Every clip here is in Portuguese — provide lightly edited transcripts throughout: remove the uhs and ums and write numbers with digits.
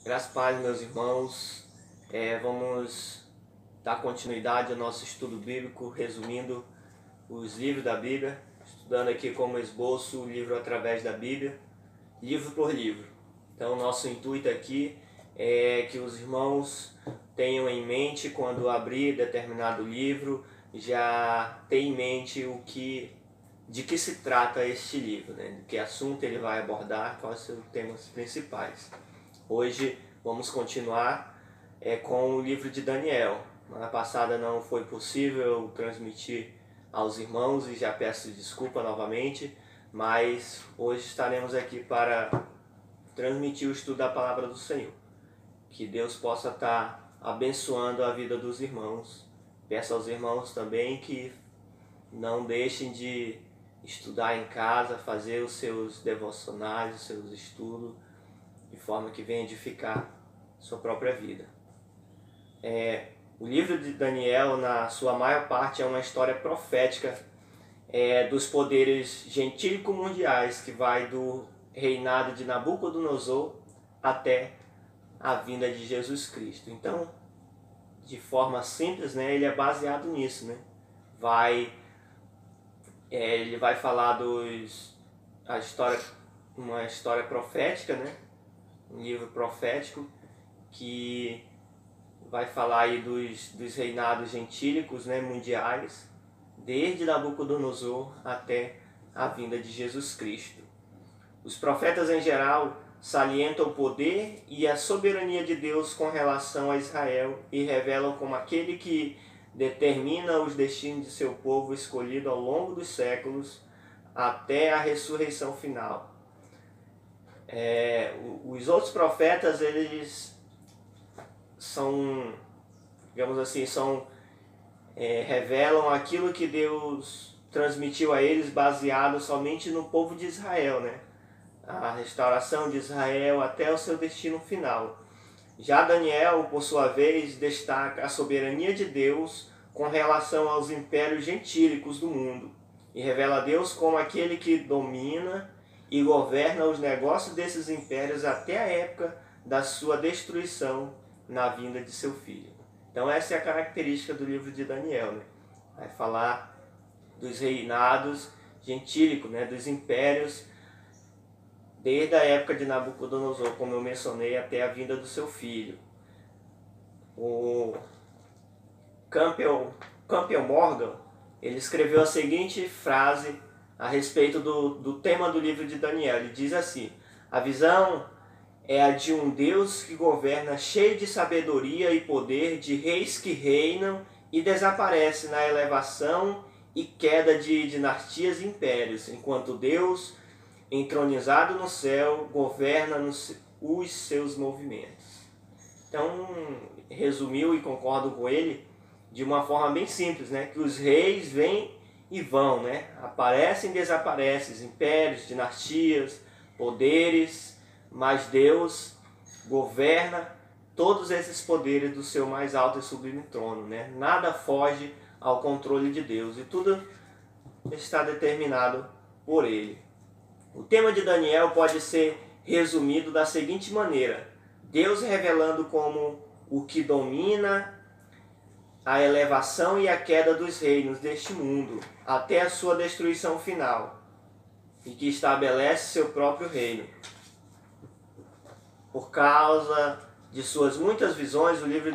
Graças a Paz, meus irmãos. Vamos dar continuidade ao nosso estudo bíblico, resumindo os livros da Bíblia, estudando aqui como esboço o livro através da Bíblia, livro por livro. Então, nosso intuito aqui é que os irmãos tenham em mente, quando abrir determinado livro, já ter em mente de que se trata este livro, né? De que assunto ele vai abordar, quais são os temas principais. Hoje vamos continuar com o livro de Daniel. Semana passada não foi possível transmitir aos irmãos e já peço desculpa novamente, mas hoje estaremos aqui para transmitir o estudo da Palavra do Senhor. Que Deus possa estar abençoando a vida dos irmãos. Peço aos irmãos também que não deixem de estudar em casa, fazer os seus devocionais, os seus estudos, de forma que venha edificar sua própria vida. O livro de Daniel, na sua maior parte, é uma história profética dos poderes gentílicos mundiais, que vai do reinado de Nabucodonosor até a vinda de Jesus Cristo. Então, de forma simples, né, ele é baseado nisso, né? Ele vai falar uma história profética, né? Um livro profético que vai falar aí dos reinados gentílicos, né, mundiais, desde Nabucodonosor até a vinda de Jesus Cristo. Os profetas em geral salientam o poder e a soberania de Deus com relação a Israel e revelam como aquele que determina os destinos de seu povo escolhido ao longo dos séculos até a ressurreição final. Os outros profetas, eles são, digamos assim, revelam aquilo que Deus transmitiu a eles baseado somente no povo de Israel, né? A restauração de Israel até o seu destino final. Já Daniel, por sua vez, destaca a soberania de Deus com relação aos impérios gentílicos do mundo e revela a Deus como aquele que domina e governa os negócios desses impérios até a época da sua destruição na vinda de seu filho. Então essa é a característica do livro de Daniel, né? Vai falar dos reinados gentílicos, né? Dos impérios, desde a época de Nabucodonosor, como eu mencionei, até a vinda do seu filho. O Campbell Morgan, ele escreveu a seguinte frase a respeito do tema do livro de Daniel. Ele diz assim: a visão é a de um Deus que governa cheio de sabedoria e poder, de reis que reinam e desaparecem na elevação e queda de dinastias e impérios, enquanto Deus, entronizado no céu, governa os seus movimentos. Então, resumiu, e concordo com ele, de uma forma bem simples, né? Que os reis vêm e vão, né? Aparecem e desaparecem, impérios, dinastias, poderes, mas Deus governa todos esses poderes do seu mais alto e sublime trono, né? Nada foge ao controle de Deus e tudo está determinado por Ele. O tema de Daniel pode ser resumido da seguinte maneira: Deus revelando como o que domina a elevação e a queda dos reinos deste mundo até a sua destruição final e que estabelece seu próprio reino. Por causa de suas muitas visões, o livro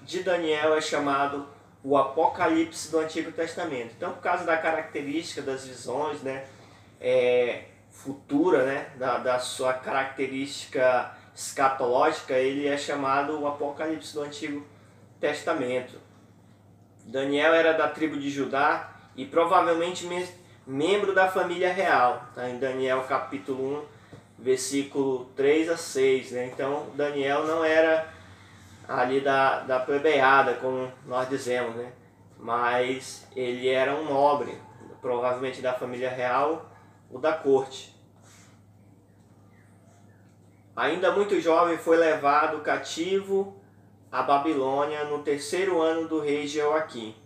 de Daniel é chamado o Apocalipse do Antigo Testamento. Então, por causa da característica das visões, né, futura, né, da sua característica escatológica, ele é chamado o Apocalipse do Antigo Testamento. Daniel era da tribo de Judá e provavelmente membro da família real, tá? Em Daniel capítulo 1, versículo 3 a 6, né? Então Daniel não era ali da plebeiada, como nós dizemos, né? Mas ele era um nobre, provavelmente da família real ou da corte. Ainda muito jovem, foi levado cativo a Babilônia no 3º ano do rei Jeoaquim,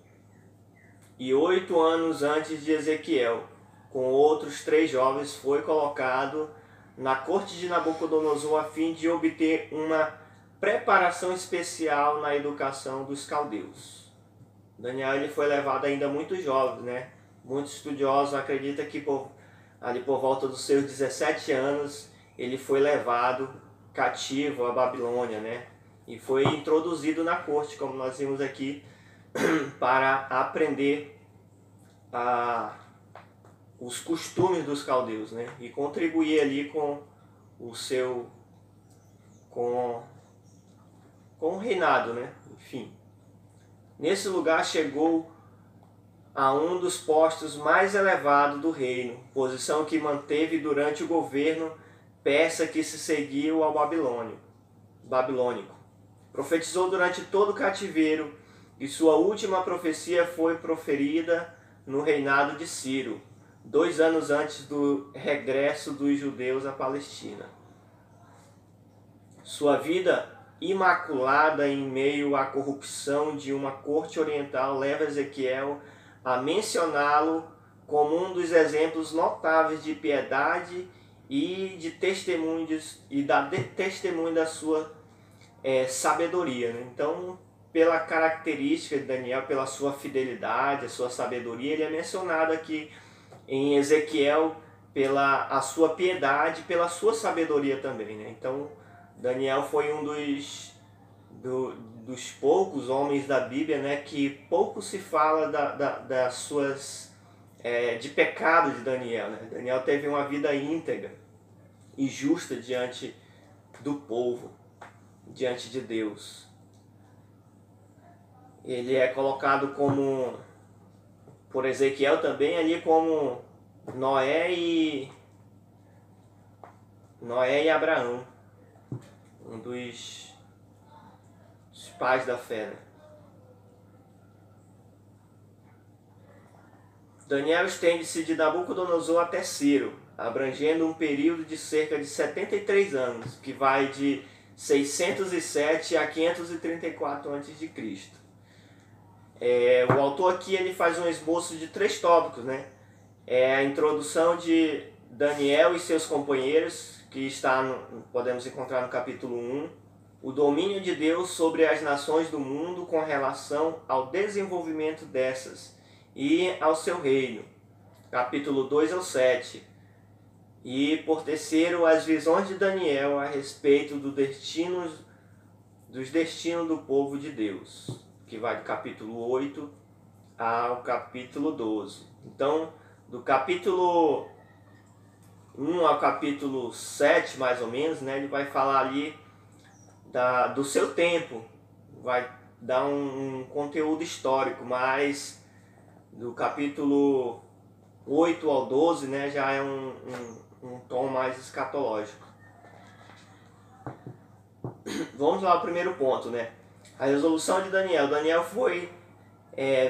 e 8 anos antes de Ezequiel, com outros 3 jovens, foi colocado na corte de Nabucodonosor a fim de obter uma preparação especial na educação dos caldeus. Daniel ele foi levado ainda muito jovem, né? Muitos estudiosos acreditam que ali por volta dos seus 17 anos ele foi levado cativo à Babilônia, né? E foi introduzido na corte, como nós vimos aqui, para aprender os costumes dos caldeus, né? E contribuir ali com o reinado, né? Enfim, nesse lugar chegou a um dos postos mais elevados do reino, posição que manteve durante o governo persa que se seguiu ao babilônico. Profetizou durante todo o cativeiro e sua última profecia foi proferida no reinado de Ciro, 2 anos antes do regresso dos judeus à Palestina. Sua vida imaculada em meio à corrupção de uma corte oriental leva Ezequiel a mencioná-lo como um dos exemplos notáveis de piedade e de testemunho da sua sabedoria, né? Então, pela característica de Daniel, pela sua fidelidade, a sua sabedoria, ele é mencionado aqui em Ezequiel pela a sua piedade, pela sua sabedoria também, né? Então, Daniel foi um dos poucos homens da Bíblia, né, que pouco se fala das suas de pecado de Daniel, né? Daniel teve uma vida íntegra e justa diante do povo, diante de Deus. Ele é colocado como, por Ezequiel também, ali como Noé e Abraão, um dos pais da fé, né? Daniel estende-se de Nabucodonosor até Ciro, abrangendo um período de cerca de 73 anos, que vai de 607 a 534 a.C. O autor aqui ele faz um esboço de 3 tópicos, né? A introdução de Daniel e seus companheiros, que podemos encontrar no capítulo 1, o domínio de Deus sobre as nações do mundo com relação ao desenvolvimento dessas e ao seu reino, capítulo 2 ao 7, e por terceiro as visões de Daniel a respeito dos destinos do povo de Deus, que vai do capítulo 8 ao capítulo 12. Então, do capítulo 1 ao capítulo 7, mais ou menos, né, ele vai falar ali do seu tempo, vai dar um conteúdo histórico, mas do capítulo 8 ao 12, né, já é um tom mais escatológico. Vamos lá ao primeiro ponto, né? A resolução de Daniel. Daniel foi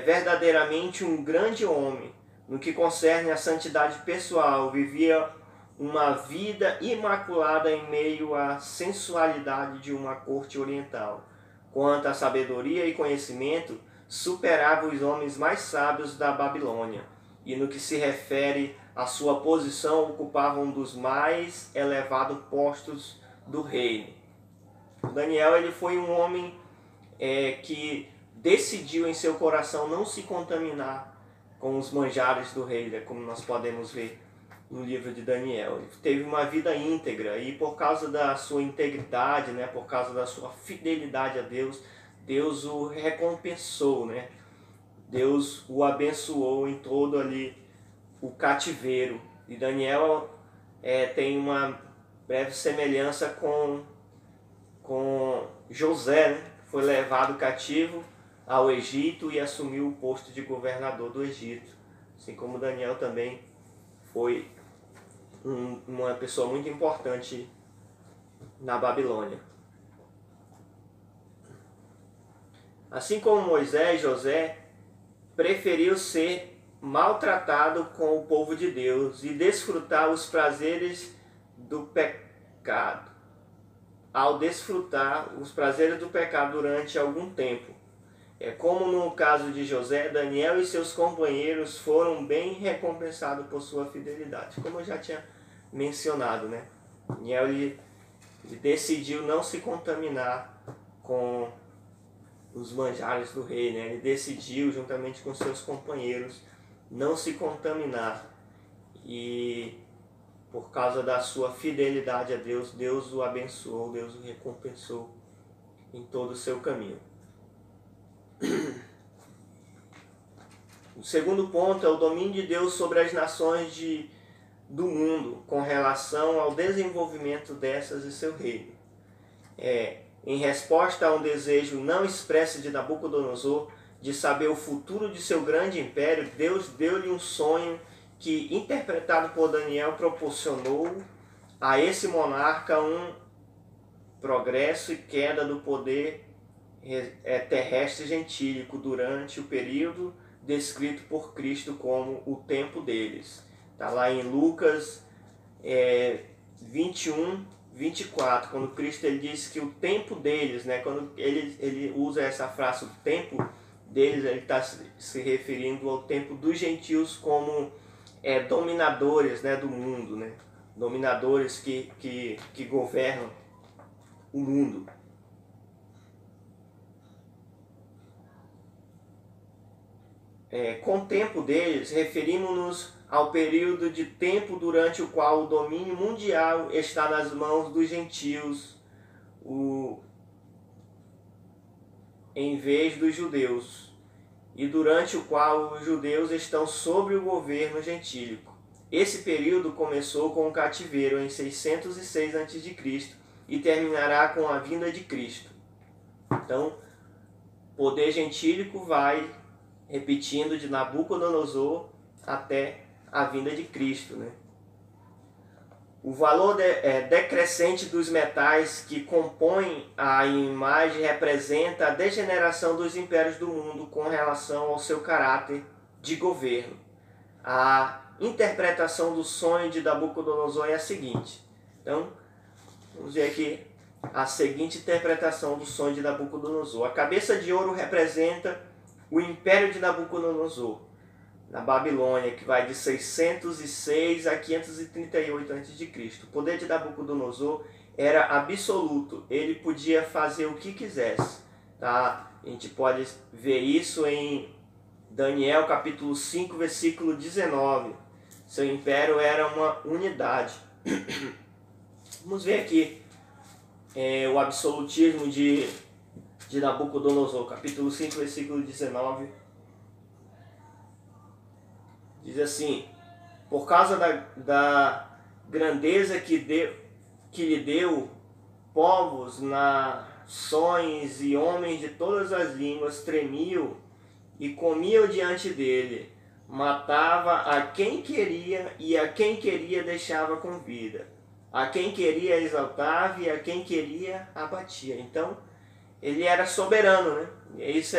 verdadeiramente um grande homem no que concerne à santidade pessoal, vivia uma vida imaculada em meio à sensualidade de uma corte oriental. Quanto à sabedoria e conhecimento, superava os homens mais sábios da Babilônia, e no que se refere à sua posição, ocupava um dos mais elevados postos do reino. Daniel ele foi um homem que decidiu em seu coração não se contaminar com os manjares do rei, né, como nós podemos ver no livro de Daniel. Ele teve uma vida íntegra e por causa da sua integridade, né, por causa da sua fidelidade a Deus, Deus o recompensou, né? Deus o abençoou em todo ali o cativeiro. E Daniel tem uma breve semelhança com José, né? Foi levado cativo ao Egito e assumiu o posto de governador do Egito. Assim como Daniel também foi uma pessoa muito importante na Babilônia. Assim como Moisés, José preferiu ser maltratado com o povo de Deus e desfrutar os prazeres do pecado. Ao desfrutar os prazeres do pecado durante algum tempo. Como no caso de José, Daniel e seus companheiros foram bem recompensados por sua fidelidade, como eu já tinha mencionado, né? Daniel ele decidiu não se contaminar com os manjares do rei, né? Ele decidiu, juntamente com seus companheiros, não se contaminar. E por causa da sua fidelidade a Deus, Deus o abençoou, Deus o recompensou em todo o seu caminho. O segundo ponto é o domínio de Deus sobre as nações do mundo com relação ao desenvolvimento dessas e seu reino. Em resposta a um desejo não expresso de Nabucodonosor de saber o futuro de seu grande império, Deus deu-lhe um sonho que, interpretado por Daniel, proporcionou a esse monarca um progresso e queda do poder terrestre gentílico durante o período descrito por Cristo como o tempo deles. Está lá em Lucas 21, 24, quando Cristo ele diz que o tempo deles, né, quando ele usa essa frase, o tempo deles, ele está se referindo ao tempo dos gentios como dominadores, né, do mundo, né, dominadores que governam o mundo. Com o tempo deles, referimos-nos ao período de tempo durante o qual o domínio mundial está nas mãos dos gentios, em vez dos judeus, e durante o qual os judeus estão sob o governo gentílico. Esse período começou com o cativeiro em 606 a.C. e terminará com a vinda de Cristo. Então, o poder gentílico vai repetindo de Nabucodonosor até a vinda de Cristo, né? O valor decrescente dos metais que compõem a imagem representa a degeneração dos impérios do mundo com relação ao seu caráter de governo. A interpretação do sonho de Nabucodonosor é a seguinte. Então, vamos ver aqui a seguinte interpretação do sonho de Nabucodonosor. A cabeça de ouro representa o império de Nabucodonosor, na Babilônia, que vai de 606 a 538 a.C. O poder de Nabucodonosor era absoluto, ele podia fazer o que quisesse. Tá? A gente pode ver isso em Daniel capítulo 5, versículo 19. Seu império era uma unidade. Vamos ver aqui o absolutismo de Nabucodonosor, capítulo 5, versículo 19. Diz assim: por causa da grandeza que lhe deu, povos, nações e homens de todas as línguas tremiam e comiam diante dele. Matava a quem queria e a quem queria deixava com vida. A quem queria exaltava e a quem queria abatia. Então, ele era soberano, né? Isso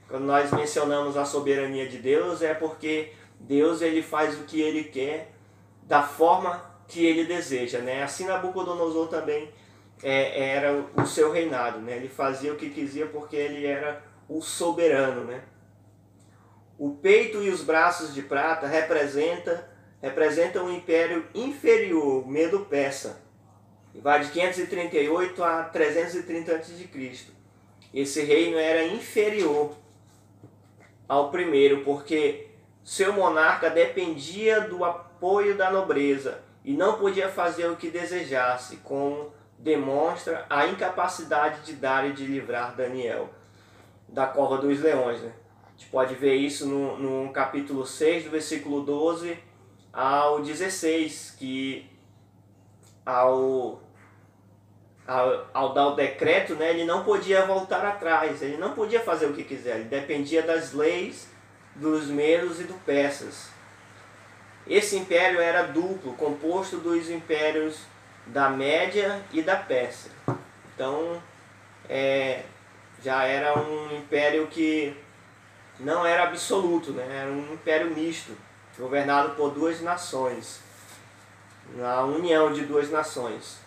quando nós mencionamos a soberania de Deus, é porque Deus ele faz o que ele quer da forma que ele deseja, né? Assim Nabucodonosor também era o seu reinado, né? Ele fazia o que quisia porque ele era o soberano, né? O peito e os braços de prata representam um império inferior, Medo-Persa. Vai de 538 a 330 a.C. Esse reino era inferior ao primeiro, porque seu monarca dependia do apoio da nobreza e não podia fazer o que desejasse, como demonstra a incapacidade de dar e de livrar Daniel da cova dos leões, né? A gente pode ver isso no capítulo 6, do versículo 12 ao 16, que ao dar o decreto, né, ele não podia voltar atrás, ele não podia fazer o que quiser, ele dependia das leis dos medos e dos persas. Esse império era duplo, composto dos impérios da Média e da Pérsia. Então, já era um império que não era absoluto, né? Era um império misto, governado por duas nações, na união de duas nações.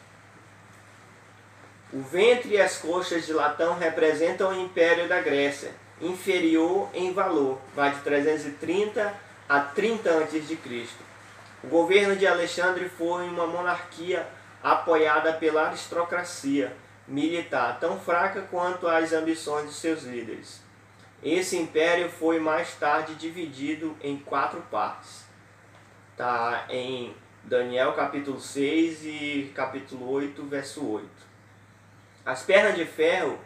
O ventre e as coxas de latão representam o império da Grécia, inferior em valor, vai de 330 a 30 a.C. O governo de Alexandre foi uma monarquia apoiada pela aristocracia militar, tão fraca quanto as ambições de seus líderes. Esse império foi mais tarde dividido em 4 partes. Está em Daniel capítulo 6 e capítulo 8, verso 8. As pernas de ferro,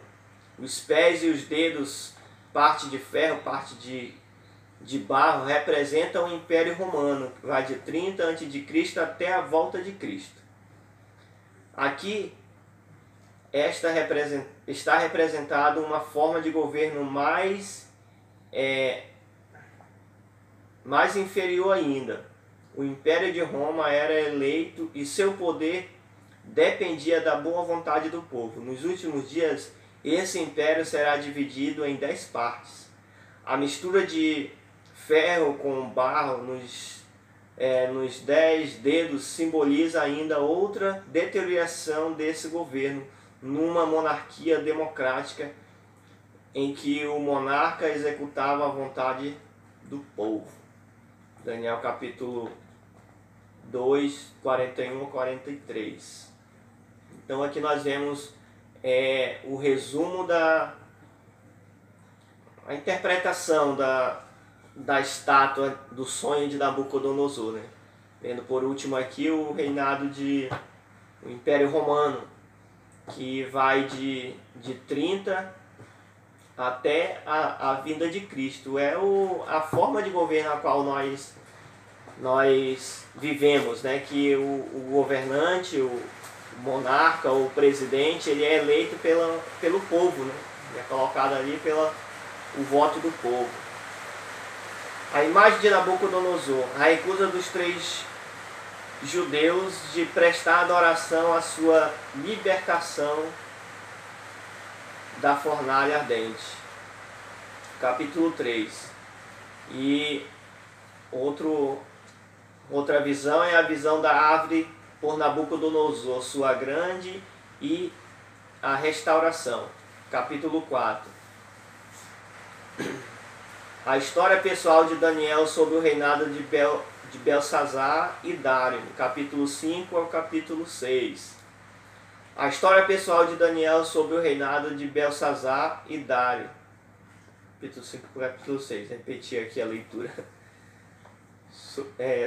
os pés e os dedos, parte de ferro, parte de barro, representam o Império Romano, que vai de 30 a.C. até a volta de Cristo. Aqui está representado uma forma de governo mais inferior ainda. O Império de Roma era eleito e seu poder dependia da boa vontade do povo. Nos últimos dias, esse império será dividido em 10 partes. A mistura de ferro com barro nos 10 dedos simboliza ainda outra deterioração desse governo numa monarquia democrática em que o monarca executava a vontade do povo. Daniel capítulo 2, 41 a 43. Então aqui nós vemos o resumo a interpretação da estátua do sonho de Nabucodonosor, né? Vendo por último aqui o reinado o Império Romano, que vai de 30 até a vinda de Cristo. É a forma de governo a qual nós vivemos, né? Que o governante, o monarca, o presidente, ele é eleito pelo povo, né? Ele é colocado ali o voto do povo. A imagem de Nabucodonosor, a recusa dos 3 judeus de prestar adoração à sua libertação da fornalha ardente. Capítulo 3. E outra visão é a visão da árvore por Nabucodonosor, sua grande e a restauração. Capítulo 4. A história pessoal de Daniel sobre o reinado de Belsazar e Dário, capítulo 5 ao capítulo 6. A história pessoal de Daniel sobre o reinado de Belsazar e Dário, capítulo 5 ao capítulo 6. Repetir aqui a leitura.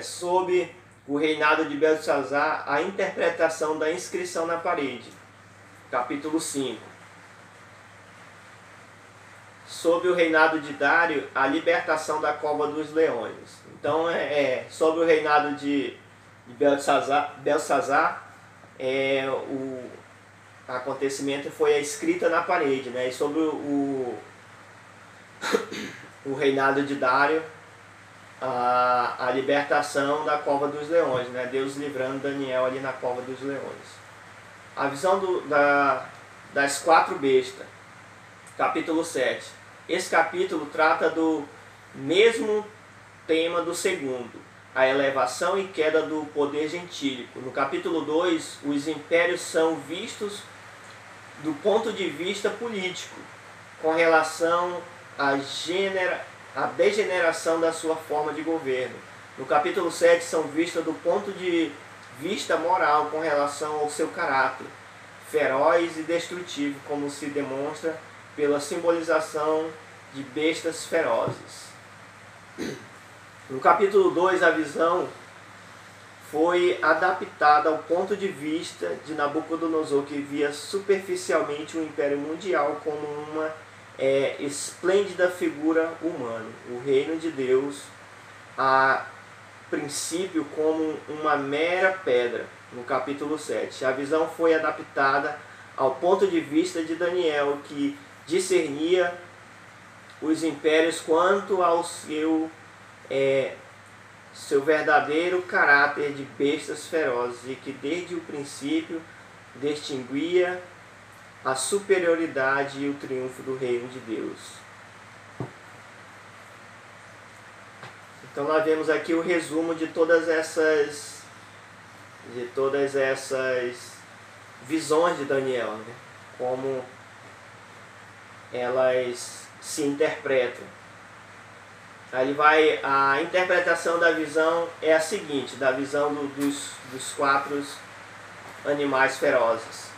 Sob o reinado de Belsazar, a interpretação da inscrição na parede, capítulo 5. Sob o reinado de Dário, a libertação da cova dos leões. Então, sobre o reinado de Belsazar, o acontecimento foi a escrita na parede, né? E sobre o reinado de Dário, a libertação da cova dos leões, né? Deus livrando Daniel ali na cova dos leões. A visão das 4 bestas, capítulo 7. Esse capítulo trata do mesmo tema do segundo, a elevação e queda do poder gentílico. No capítulo 2, os impérios são vistos do ponto de vista político, com relação à degeneração da sua forma de governo. No capítulo 7, são vistos do ponto de vista moral, com relação ao seu caráter, feroz e destrutivo, como se demonstra pela simbolização de bestas ferozes. No capítulo 2, a visão foi adaptada ao ponto de vista de Nabucodonosor, que via superficialmente o Império Mundial como uma esplêndida figura humana, o reino de Deus, a princípio, como uma mera pedra, no capítulo 7. A visão foi adaptada ao ponto de vista de Daniel, que discernia os impérios quanto ao seu verdadeiro caráter de bestas ferozes, e que desde o princípio distinguia a superioridade e o triunfo do reino de Deus. Então nós vemos aqui o resumo de todas essas visões de Daniel, né? Como elas se interpretam. Aí a interpretação da visão é a seguinte, da visão dos 4 animais ferozes.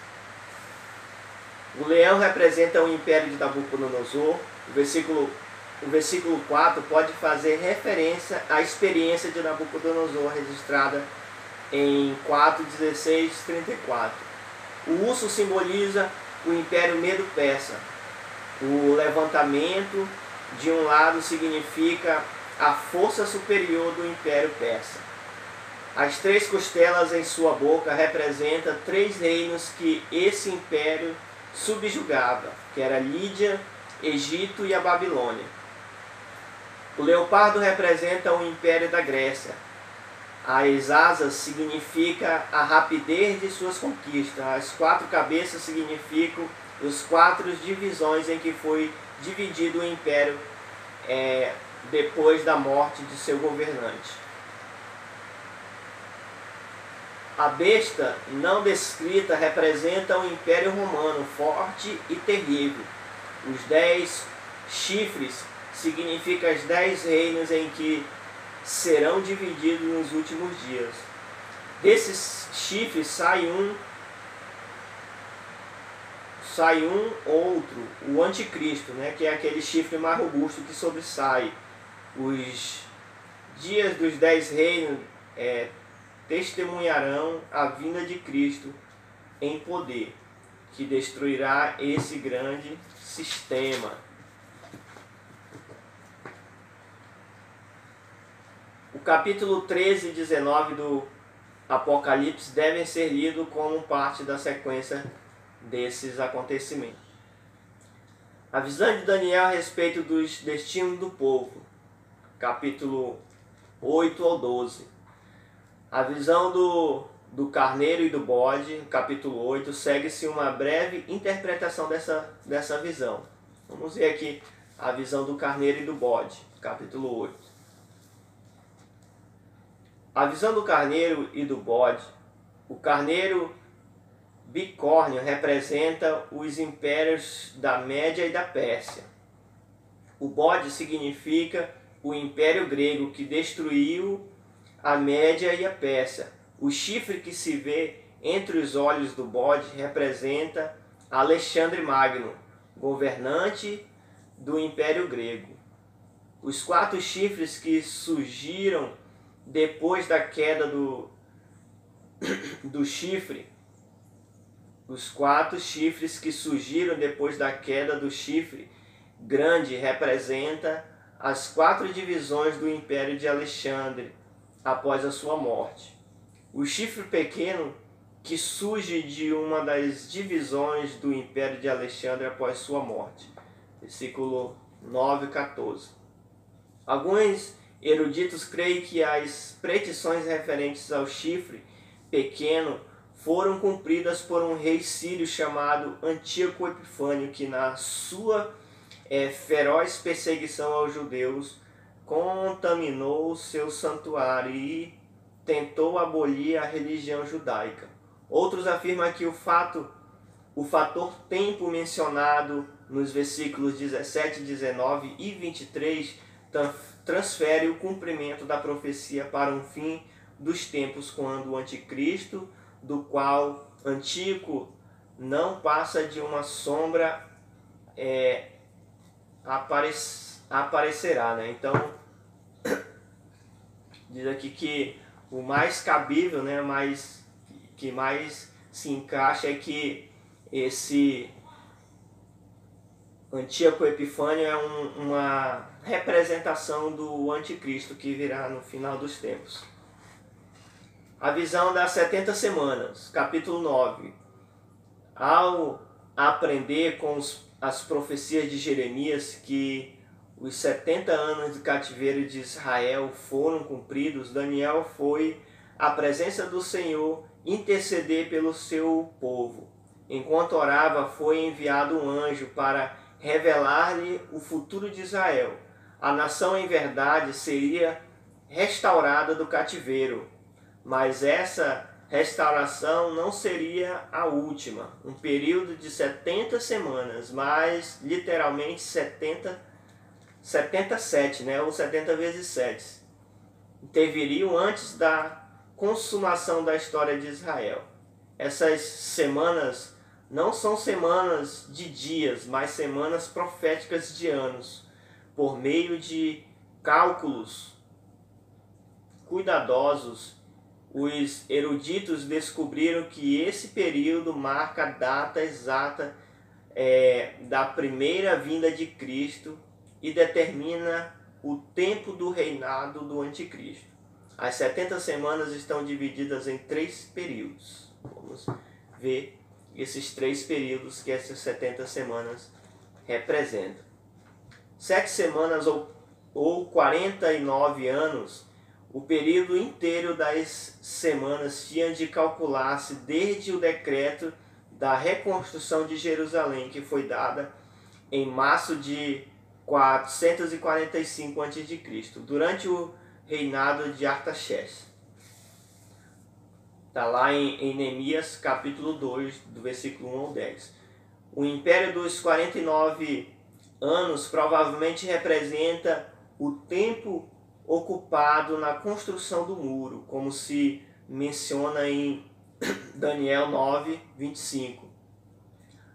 O leão representa o império de Nabucodonosor. O versículo 4 pode fazer referência à experiência de Nabucodonosor registrada em 4:16-34. O urso simboliza o império medo-persa. O levantamento de um lado significa a força superior do império persa. As 3 costelas em sua boca representam 3 reinos que esse império subjugava, que era Lídia, Egito e a Babilônia. O leopardo representa o império da Grécia. As asas significam a rapidez de suas conquistas. As 4 cabeças significam as 4 divisões em que foi dividido o império depois da morte de seu governante. A besta não descrita representa o Império Romano forte e terrível. Os 10 chifres significam os 10 reinos em que serão divididos nos últimos dias. Desses chifres sai um outro, o anticristo, né, que é aquele chifre mais robusto que sobressai. Os dias dos 10 reinos testemunharão a vinda de Cristo em poder, que destruirá esse grande sistema. O capítulo 13 e 19 do Apocalipse devem ser lidos como parte da sequência desses acontecimentos. A visão de Daniel a respeito dos destinos do povo, capítulo 8 ao 12. A visão do carneiro e do bode, capítulo 8, segue-se uma breve interpretação dessa visão. Vamos ver aqui a visão do carneiro e do bode, capítulo 8. A visão do carneiro e do bode. O carneiro bicórnio representa os impérios da Média e da Pérsia. O bode significa o império grego que destruiu a Média e a Pérsia. O chifre que se vê entre os olhos do bode representa Alexandre Magno, governante do Império Grego. Os 4 chifres que surgiram depois da queda do chifre, os 4 chifres que surgiram depois da queda do chifre grande representa as 4 divisões do Império de Alexandre após a sua morte. O chifre pequeno que surge de uma das divisões do Império de Alexandre após sua morte. Versículo 9 e 14. Alguns eruditos creem que as predições referentes ao chifre pequeno foram cumpridas por um rei sírio chamado Antíoco Epifânio, que na sua feroz perseguição aos judeus contaminou seu santuário e tentou abolir a religião judaica. Outros afirmam que o fator tempo mencionado nos versículos 17, 19 e 23 transfere o cumprimento da profecia para um fim dos tempos, quando o anticristo, do qual Antíoco não passa de uma sombra, aparecerá, né? Então, diz aqui que o mais cabível, né, que mais se encaixa é que esse Antíoco Epifânio é uma representação do anticristo que virá no final dos tempos. A visão das 70 semanas, capítulo 9. Ao aprender com as profecias de Jeremias que os 70 anos de cativeiro de Israel foram cumpridos, Daniel foi à presença do Senhor interceder pelo seu povo. Enquanto orava, foi enviado um anjo para revelar-lhe o futuro de Israel. A nação, em verdade, seria restaurada do cativeiro, mas essa restauração não seria a última. Um período de 70 semanas, mas literalmente 77, né? Ou 70 vezes 7. Interviriam antes da consumação da história de Israel. essas semanas não são semanas de dias, mas semanas proféticas de anos, por meio de cálculos cuidadosos. Os eruditos descobriram que esse período marca a data exata da primeira vinda de Cristo e determina o tempo do reinado do anticristo. As 70 semanas estão divididas em 3 períodos. Vamos ver esses 3 períodos que essas 70 semanas representam. 7 semanas ou 49 anos, o período inteiro das semanas tinha de calcular-se desde o decreto da reconstrução de Jerusalém, que foi dada em março de 445 a.C., durante o reinado de Artaxerxes. Está lá em Neemias capítulo 2, do versículo 1 ao 10. O império dos 49 anos provavelmente representa o tempo ocupado na construção do muro, como se menciona em Daniel 9, 25.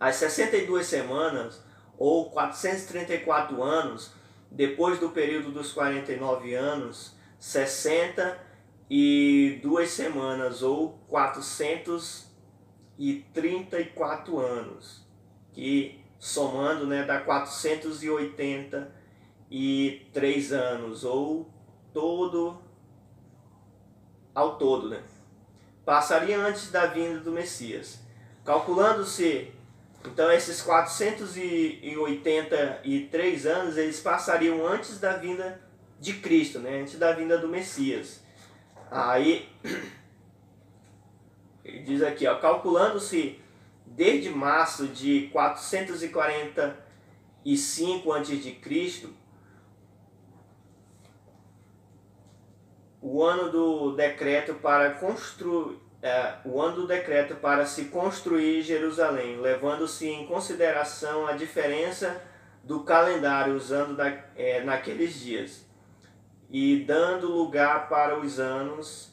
As 62 semanas, ou 434 anos, depois do período dos 49 anos, 62 semanas, ou 434 anos, que somando, né, dá 483 anos, ou ao todo, né? Passaria antes da vinda do Messias. Calculando-se, então, esses 483 anos, eles passariam antes da vinda de Cristo, né? Antes da vinda do Messias. Aí, ele diz aqui, ó, calculando-se desde março de 445 a.C., o ano do decreto para se construir Jerusalém, levando-se em consideração a diferença do calendário usando naqueles dias, e dando lugar para os anos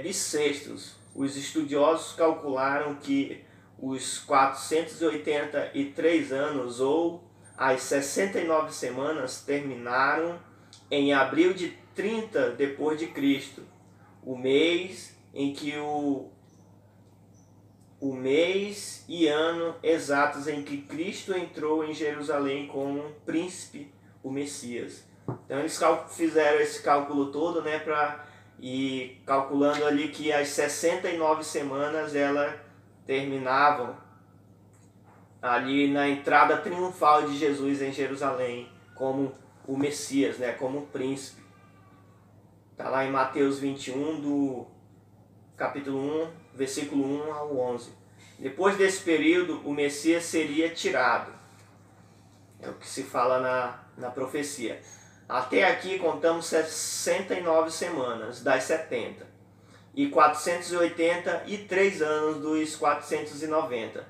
bissextos. Os estudiosos calcularam que os 483 anos, ou as 69 semanas, terminaram em abril de 30 depois de Cristo, o mês em que o mês e ano exatos em que Cristo entrou em Jerusalém como um príncipe, o Messias. Então eles fizeram esse cálculo todo, né, para ir calculando ali que as 69 semanas elas terminavam ali na entrada triunfal de Jesus em Jerusalém como o Messias, né, como um príncipe. Está lá em Mateus 21, do capítulo 1, versículo 1 ao 11. Depois desse período, o Messias seria tirado. É o que se fala na profecia. Até aqui contamos 69 semanas das 70 e 483 anos dos 490.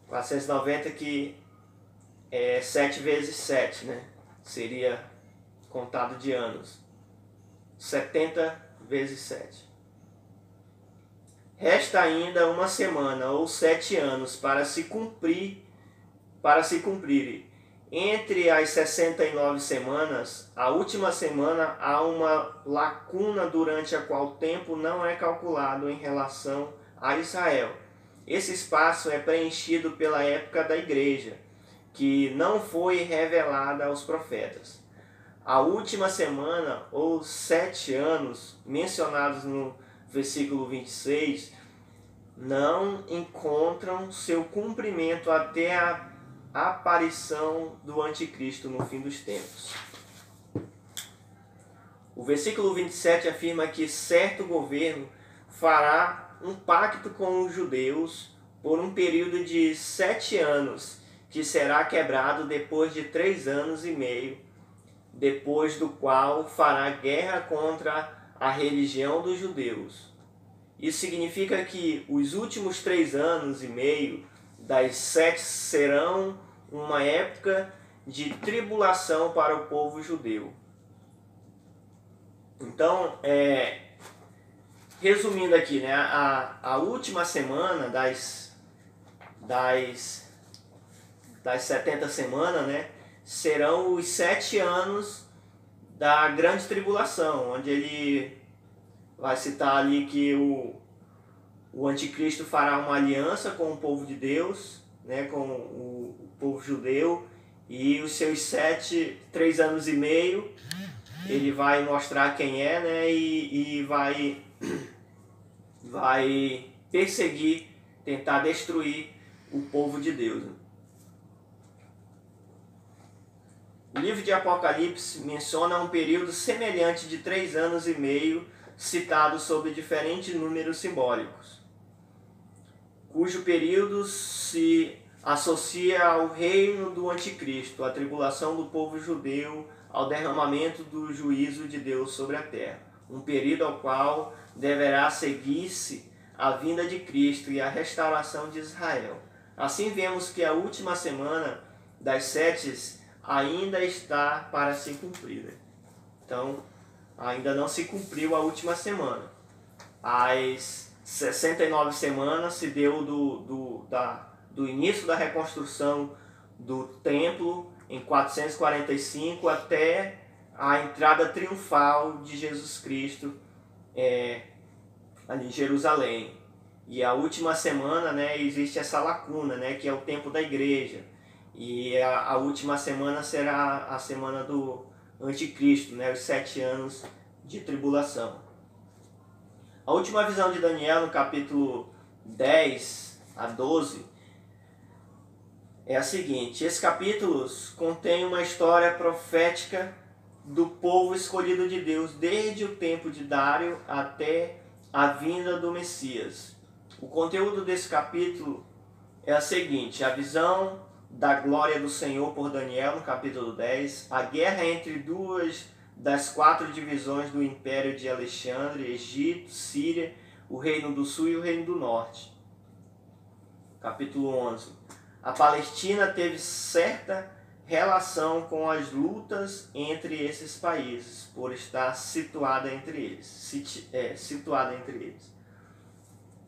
490 que é 7 vezes 7, né? Seria contado de anos. 70 vezes 7. Resta ainda uma semana ou 7 anos para se cumprir. Entre as 69 semanas, a última semana, há uma lacuna durante a qual o tempo não é calculado em relação a Israel. Esse espaço é preenchido pela época da igreja, que não foi revelada aos profetas. A última semana, ou 7 anos, mencionados no versículo 26, não encontram seu cumprimento até a aparição do anticristo no fim dos tempos. O versículo 27 afirma que certo governo fará um pacto com os judeus por um período de 7 anos, que será quebrado depois de 3 anos e meio, depois do qual fará guerra contra a religião dos judeus. Isso significa que os últimos 3 anos e meio das 7 serão uma época de tribulação para o povo judeu. Então, resumindo aqui, né, a última semana das 70 semanas, né, serão os 7 anos da grande tribulação, onde ele vai citar ali que o anticristo fará uma aliança com o povo de Deus, né, com o povo judeu, e os seus 3 anos e meio, ele vai mostrar quem é, né, e vai perseguir, tentar destruir o povo de Deus. O livro de Apocalipse menciona um período semelhante de 3 anos e meio, citado sob diferentes números simbólicos, cujo período se associa ao reino do anticristo, à tribulação do povo judeu, ao derramamento do juízo de Deus sobre a terra, um período ao qual deverá seguir-se a vinda de Cristo e a restauração de Israel. Assim vemos que a última semana das 7 ainda está para se cumprir. Então, ainda não se cumpriu a última semana. As 69 semanas se deu do início da reconstrução do templo em 445 até a entrada triunfal de Jesus Cristo ali em Jerusalém. E a última semana, né, existe essa lacuna, né, que é o tempo da igreja. E a última semana será a semana do anticristo, né, os 7 anos de tribulação. A última visão de Daniel, no capítulo 10 a 12, é a seguinte: esses capítulos contêm uma história profética do povo escolhido de Deus desde o tempo de Dário até a vinda do Messias. O conteúdo desse capítulo é a seguinte: a visão da glória do Senhor por Daniel, no capítulo 10, a guerra entre 2 das 4 divisões do Império de Alexandre, Egito, Síria, o Reino do Sul e o Reino do Norte. Capítulo 11. A Palestina teve certa relação com as lutas entre esses países, por estar situada entre eles.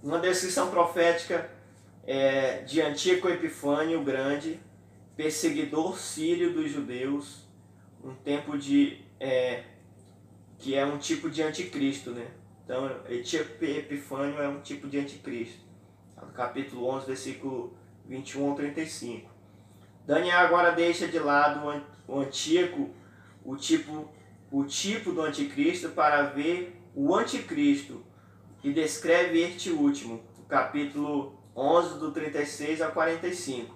Uma descrição profética de Antíoco Epifânio o Grande, perseguidor sírio dos judeus, um tempo que é um tipo de anticristo, né? Então, Antíoco Epifânio é um tipo de anticristo. No capítulo 11, versículo 21 ao 35. Daniel agora deixa de lado o Antíoco, o tipo do anticristo, para ver o anticristo, e descreve este último, no capítulo 11, do 36 ao 45.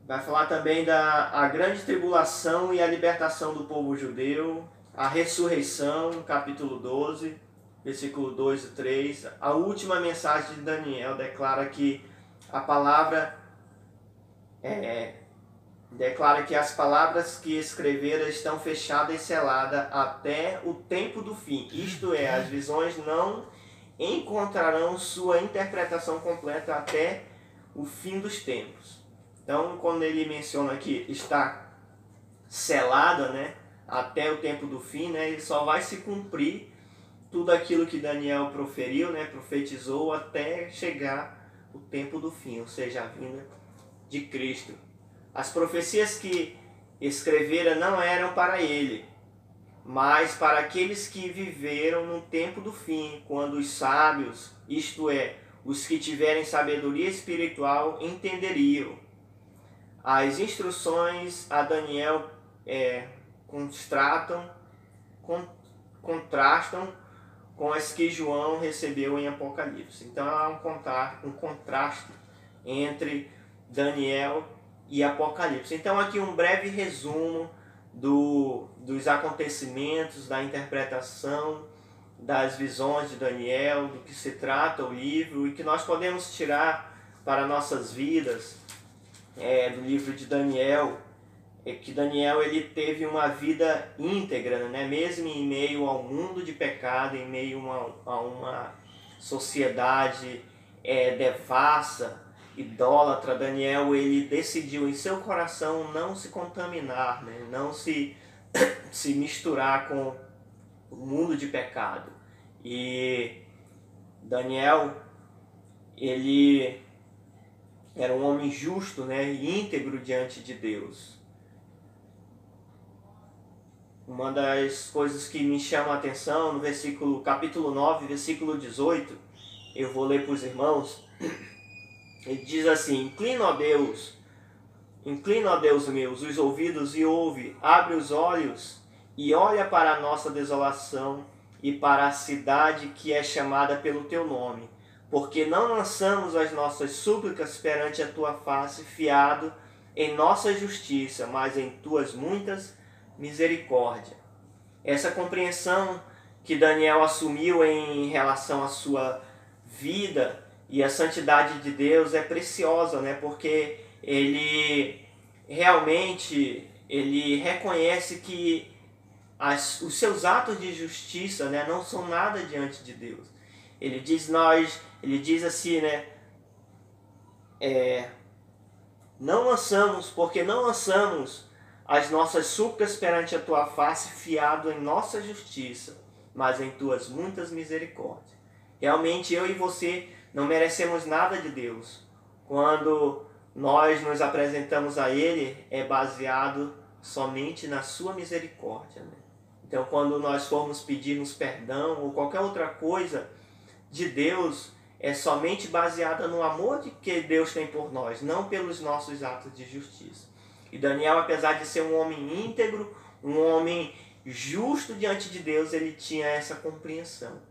Vai falar também da grande tribulação e a libertação do povo judeu, a ressurreição, no capítulo 12, versículo 2 e 3. A última mensagem de Daniel declara que a palavra declara que as palavras que escrevera estão fechadas e seladas até o tempo do fim. Isto é, as visões não encontrarão sua interpretação completa até o fim dos tempos. Então, quando ele menciona que está selada, né, até o tempo do fim, né, ele só vai se cumprir tudo aquilo que Daniel proferiu, né, profetizou, até chegar o tempo do fim, ou seja, a vinda de Cristo. As profecias que escrevera não eram para ele, mas para aqueles que viveram no tempo do fim, quando os sábios, isto é, os que tiverem sabedoria espiritual, entenderiam. As instruções a Daniel contrastam com as que João recebeu em Apocalipse. Então há um contraste entre Daniel e Apocalipse. Então aqui um breve resumo dos acontecimentos, da interpretação, das visões de Daniel, do que se trata o livro e que nós podemos tirar para nossas vidas do livro de Daniel. Que Daniel ele teve uma vida íntegra, né? Mesmo em meio ao mundo de pecado, em meio a uma sociedade devassa, idólatra. Daniel ele decidiu em seu coração não se contaminar, né? Não se misturar com o mundo de pecado. E Daniel, ele era um homem justo, né, e íntegro diante de Deus. Uma das coisas que me chama a atenção no capítulo 9, versículo 18, eu vou ler para os irmãos. Ele diz assim: inclina, ó Deus meus, os ouvidos e ouve, abre os olhos e olha para a nossa desolação e para a cidade que é chamada pelo teu nome, porque não lançamos as nossas súplicas perante a tua face, fiado em nossa justiça, mas em tuas muitas misericórdia. Essa compreensão que Daniel assumiu em relação à sua vida e a santidade de Deus é preciosa, né? Porque ele realmente reconhece que os seus atos de justiça, né, não são nada diante de Deus. Ele diz assim, né? Porque não lançamos as nossas súplicas perante a tua face, fiado em nossa justiça, mas em tuas muitas misericórdias. Realmente eu e você não merecemos nada de Deus. Quando nós nos apresentamos a Ele, é baseado somente na sua misericórdia, né? Então, quando nós formos pedirmos perdão ou qualquer outra coisa de Deus, é somente baseada no amor que Deus tem por nós, não pelos nossos atos de justiça. E Daniel, apesar de ser um homem íntegro, um homem justo diante de Deus, ele tinha essa compreensão,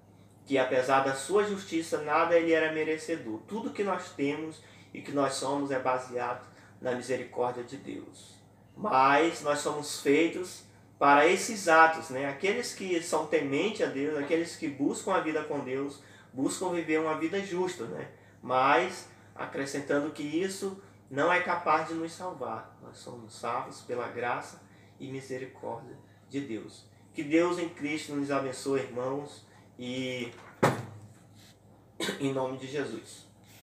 que apesar da sua justiça, nada ele era merecedor. Tudo que nós temos e que nós somos é baseado na misericórdia de Deus. Mas nós somos feitos para esses atos, né? Aqueles que são tementes a Deus, aqueles que buscam a vida com Deus, buscam viver uma vida justa, né? Mas acrescentando que isso não é capaz de nos salvar. Nós somos salvos pela graça e misericórdia de Deus. Que Deus em Cristo nos abençoe, irmãos, e em nome de Jesus.